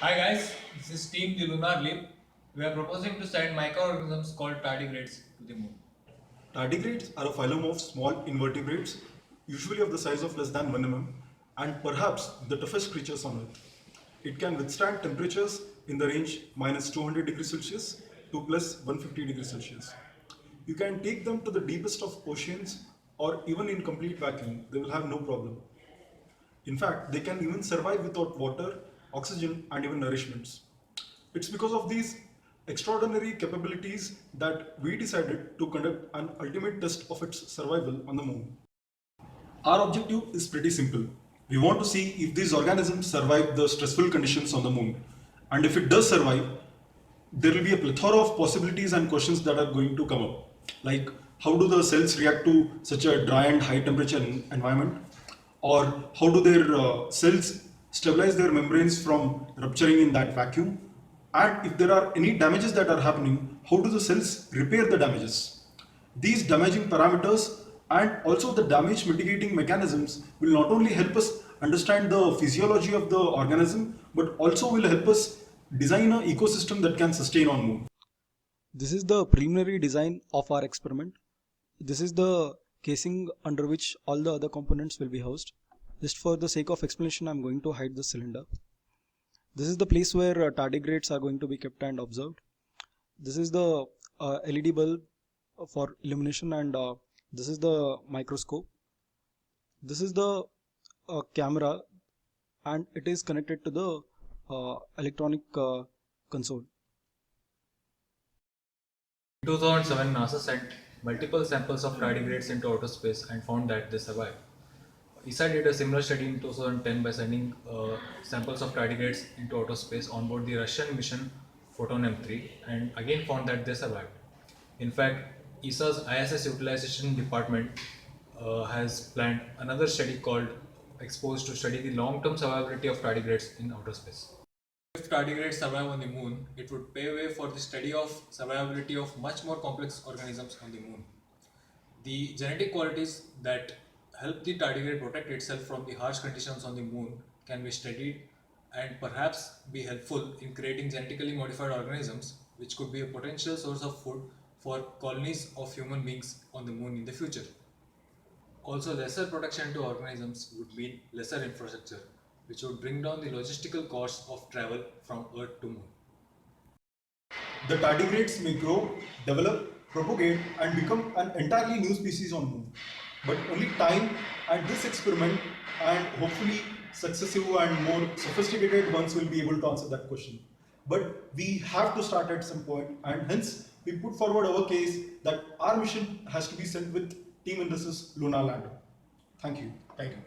Hi guys, this is Team the Lunar Leap. We are proposing to send microorganisms called tardigrades to the moon. Tardigrades are a phylum of small invertebrates, usually of the size of less than 1 mm, and perhaps the toughest creatures on Earth. It can withstand temperatures in the range minus 200 degrees Celsius to plus 150 degrees Celsius. You can take them to the deepest of oceans or even in complete vacuum, they will have no problem. In fact, they can even survive without water, oxygen, and even nourishments. It's because of these extraordinary capabilities that we decided to conduct an ultimate test of its survival on the moon. Our objective is pretty simple. We want to see if these organisms survive the stressful conditions on the moon. And if it does survive, there will be a plethora of possibilities and questions that are going to come up. Like, how do the cells react to such a dry and high temperature environment? Or how do their cells stabilize their membranes from rupturing in that vacuum? And if there are any damages that are happening, how do the cells repair the damages? These damaging parameters and also the damage mitigating mechanisms will not only help us understand the physiology of the organism, but also will help us design an ecosystem that can sustain on moon. This is the preliminary design of our experiment. This is the casing under which all the other components will be housed. Just for the sake of explanation, I'm going to hide the cylinder. This is the place where tardigrades are going to be kept and observed. This is the LED bulb for illumination, and this is the microscope. This is the camera, and it is connected to the electronic console. In 2007, NASA sent multiple samples of tardigrades into outer space and found that they survived. ESA did a similar study in 2010 by sending samples of tardigrades into outer space on board the Russian mission Photon M3 and again found that they survived. In fact, ESA's ISS utilization department has planned another study called EXPOSE to study the long-term survivability of tardigrades in outer space. If tardigrades survive on the moon, it would pave way for the study of survivability of much more complex organisms on the moon. The genetic qualities that help the tardigrade protect itself from the harsh conditions on the moon can be studied and perhaps be helpful in creating genetically modified organisms which could be a potential source of food for colonies of human beings on the moon in the future. Also, lesser protection to organisms would mean lesser infrastructure, which would bring down the logistical costs of travel from Earth to Moon. The tardigrades may grow, develop, propagate, and become an entirely new species on moon. But only time and this experiment and hopefully successive and more sophisticated ones will be able to answer that question. But we have to start at some point, and hence we put forward our case that our mission has to be sent with Team Indus' lunar lander. Thank you. Thank you.